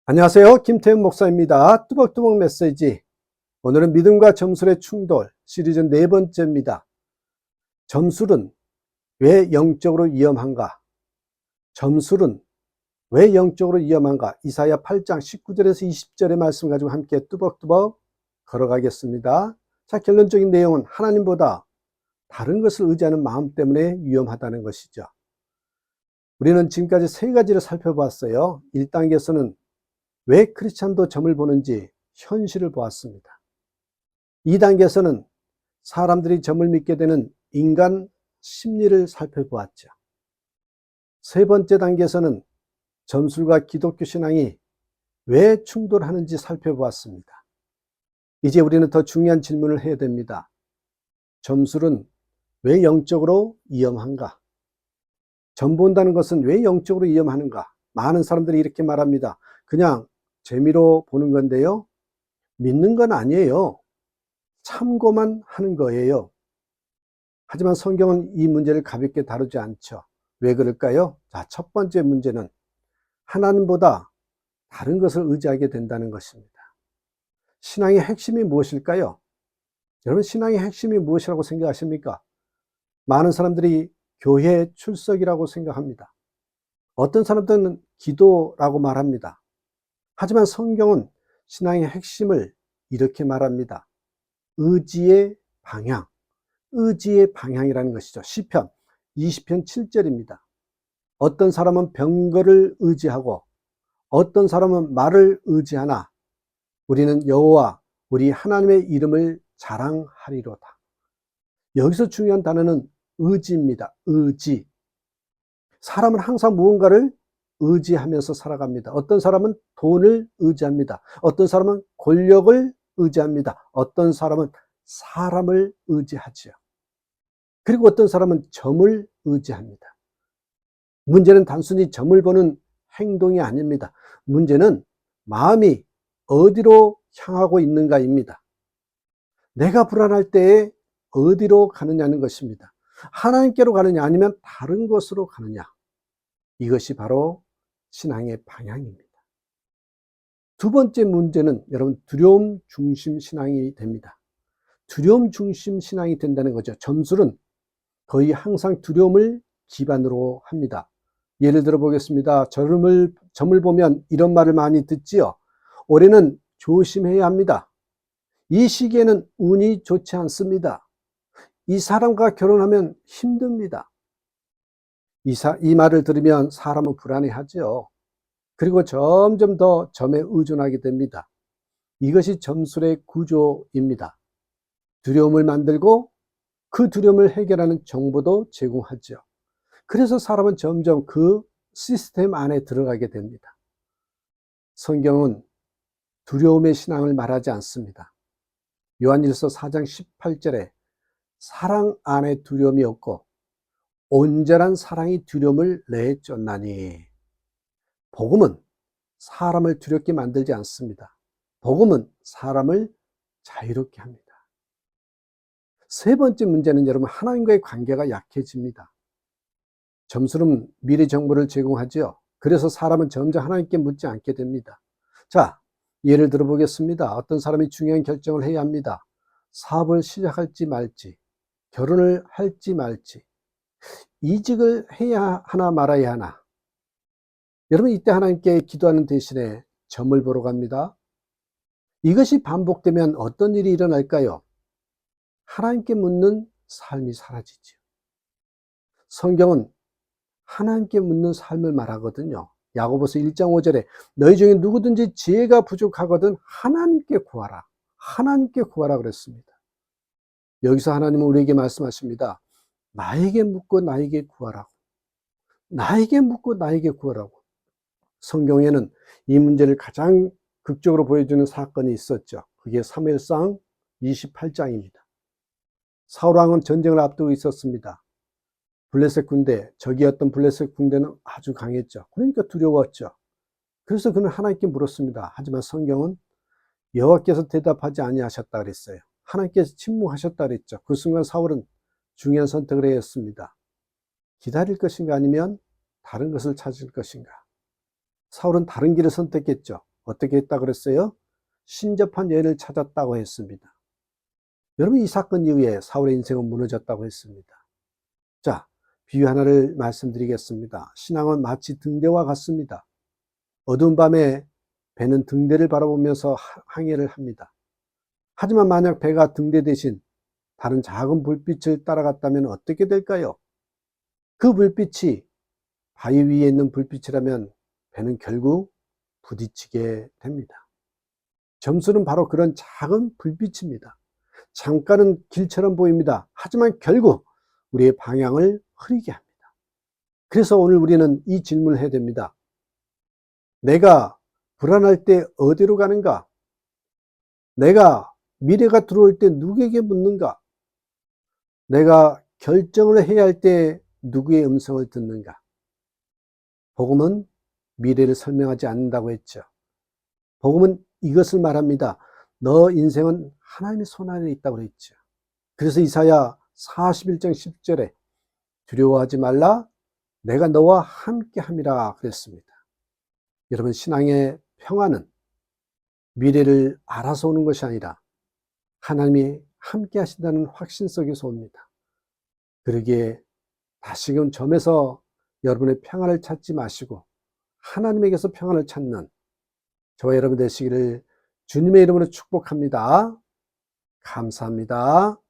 안녕하세요. 김태형 목사입니다. 뚜벅뚜벅 메시지. 오늘은 믿음과 점술의 충돌 시리즈 네 번째입니다. 점술은 왜 영적으로 위험한가? 점술은 왜 영적으로 위험한가? 이사야 8장 19절에서 20절의 말씀 가지고 함께 뚜벅뚜벅 걸어가겠습니다. 자, 결론적인 내용은 하나님보다 다른 것을 의지하는 마음 때문에 위험하다는 것이죠. 우리는 지금까지 세 가지를 살펴봤어요. 1단계에서는 왜 크리스찬도 점을 보는지 현실을 보았습니다. 2단계에서는 사람들이 점을 믿게 되는 인간 심리를 살펴보았죠. 세 번째 단계에서는 점술과 기독교 신앙이 왜 충돌하는지 살펴보았습니다. 이제 우리는 더 중요한 질문을 해야 됩니다. 점술은 왜 영적으로 위험한가? 점 본다는 것은 왜 영적으로 위험하는가? 많은 사람들이 이렇게 말합니다. 그냥 재미로 보는 건데요. 믿는 건 아니에요. 참고만 하는 거예요. 하지만 성경은 이 문제를 가볍게 다루지 않죠. 왜 그럴까요? 자, 첫 번째 문제는 하나님보다 다른 것을 의지하게 된다는 것입니다. 신앙의 핵심이 무엇일까요? 여러분, 신앙의 핵심이 무엇이라고 생각하십니까? 많은 사람들이 교회 출석이라고 생각합니다. 어떤 사람들은 기도라고 말합니다. 하지만 성경은 신앙의 핵심을 이렇게 말합니다. 의지의 방향, 의지의 방향이라는 것이죠. 시편 20편 7절입니다. 어떤 사람은 병거를 의지하고 어떤 사람은 말을 의지하나 우리는 여호와 우리 하나님의 이름을 자랑하리로다. 여기서 중요한 단어는 의지입니다. 의지. 사람은 항상 무언가를 의지하면서 살아갑니다. 어떤 사람은 돈을 의지합니다. 어떤 사람은 권력을 의지합니다. 어떤 사람은 사람을 의지하지요. 그리고 어떤 사람은 점을 의지합니다. 문제는 단순히 점을 보는 행동이 아닙니다. 문제는 마음이 어디로 향하고 있는가입니다. 내가 불안할 때에 어디로 가느냐는 것입니다. 하나님께로 가느냐 아니면 다른 곳으로 가느냐. 이것이 바로 신앙의 방향입니다. 두 번째 문제는 여러분 두려움 중심 신앙이 됩니다. 두려움 중심 신앙이 된다는 거죠. 점술은 거의 항상 두려움을 기반으로 합니다. 예를 들어 보겠습니다. 점을 보면 이런 말을 많이 듣지요. 올해는 조심해야 합니다. 이 시기에는 운이 좋지 않습니다. 이 사람과 결혼하면 힘듭니다. 이 말을 들으면 사람은 불안해하죠. 그리고 점점 더 점에 의존하게 됩니다. 이것이 점술의 구조입니다. 두려움을 만들고 그 두려움을 해결하는 정보도 제공하죠. 그래서 사람은 점점 그 시스템 안에 들어가게 됩니다. 성경은 두려움의 신앙을 말하지 않습니다. 요한일서 4장 18절에 사랑 안에 두려움이 없고 온전한 사랑이 두려움을 내쫓나니. 복음은 사람을 두렵게 만들지 않습니다. 복음은 사람을 자유롭게 합니다. 세 번째 문제는 여러분 하나님과의 관계가 약해집니다. 점술은 미래 정보를 제공하죠. 그래서 사람은 점점 하나님께 묻지 않게 됩니다. 자, 예를 들어 보겠습니다. 어떤 사람이 중요한 결정을 해야 합니다. 사업을 시작할지 말지, 결혼을 할지 말지, 이직을 해야 하나 말아야 하나. 여러분 이때 하나님께 기도하는 대신에 점을 보러 갑니다. 이것이 반복되면 어떤 일이 일어날까요? 하나님께 묻는 삶이 사라지죠. 성경은 하나님께 묻는 삶을 말하거든요. 야고보서 1장 5절에 너희 중에 누구든지 지혜가 부족하거든 하나님께 구하라. 하나님께 구하라 그랬습니다. 여기서 하나님은 우리에게 말씀하십니다. 나에게 묻고 나에게 구하라고. 나에게 묻고 나에게 구하라고. 성경에는 이 문제를 가장 극적으로 보여주는 사건이 있었죠. 그게 사무엘상 28장입니다. 사울왕은 전쟁을 앞두고 있었습니다. 블레셋 군대, 적이었던 블레셋 군대는 아주 강했죠. 그러니까 두려웠죠. 그래서 그는 하나님께 물었습니다. 하지만 성경은 여호와께서 대답하지 아니하셨다 그랬어요. 하나님께서 침묵하셨다 그랬죠. 그 순간 사울은 중요한 선택을 해야 했습니다. 기다릴 것인가 아니면 다른 것을 찾을 것인가. 사울은 다른 길을 선택했죠. 어떻게 했다 그랬어요? 신접한 여인을 찾았다고 했습니다. 여러분, 이 사건 이후에 사울의 인생은 무너졌다고 했습니다. 자, 비유 하나를 말씀드리겠습니다. 신앙은 마치 등대와 같습니다. 어두운 밤에 배는 등대를 바라보면서 항해를 합니다. 하지만 만약 배가 등대 대신 다른 작은 불빛을 따라갔다면 어떻게 될까요? 그 불빛이 바위 위에 있는 불빛이라면 배는 결국 부딪히게 됩니다. 점수는 바로 그런 작은 불빛입니다. 잠깐은 길처럼 보입니다. 하지만 결국 우리의 방향을 흐리게 합니다. 그래서 오늘 우리는 이 질문을 해야 됩니다. 내가 불안할 때 어디로 가는가? 내가 미래가 들어올 때 누구에게 묻는가? 내가 결정을 해야 할 때 누구의 음성을 듣는가? 복음은 미래를 설명하지 않는다고 했죠. 복음은 이것을 말합니다. 너 인생은 하나님의 손 안에 있다고 그랬죠. 그래서 이사야 41장 10절에 두려워하지 말라, 내가 너와 함께 함이라 그랬습니다. 여러분, 신앙의 평안은 미래를 알아서 오는 것이 아니라 하나님이 함께 하신다는 확신 속에서 옵니다. 그러기에 다시금 점에서 여러분의 평안을 찾지 마시고 하나님에게서 평안을 찾는 저와 여러분 되시기를 주님의 이름으로 축복합니다. 감사합니다.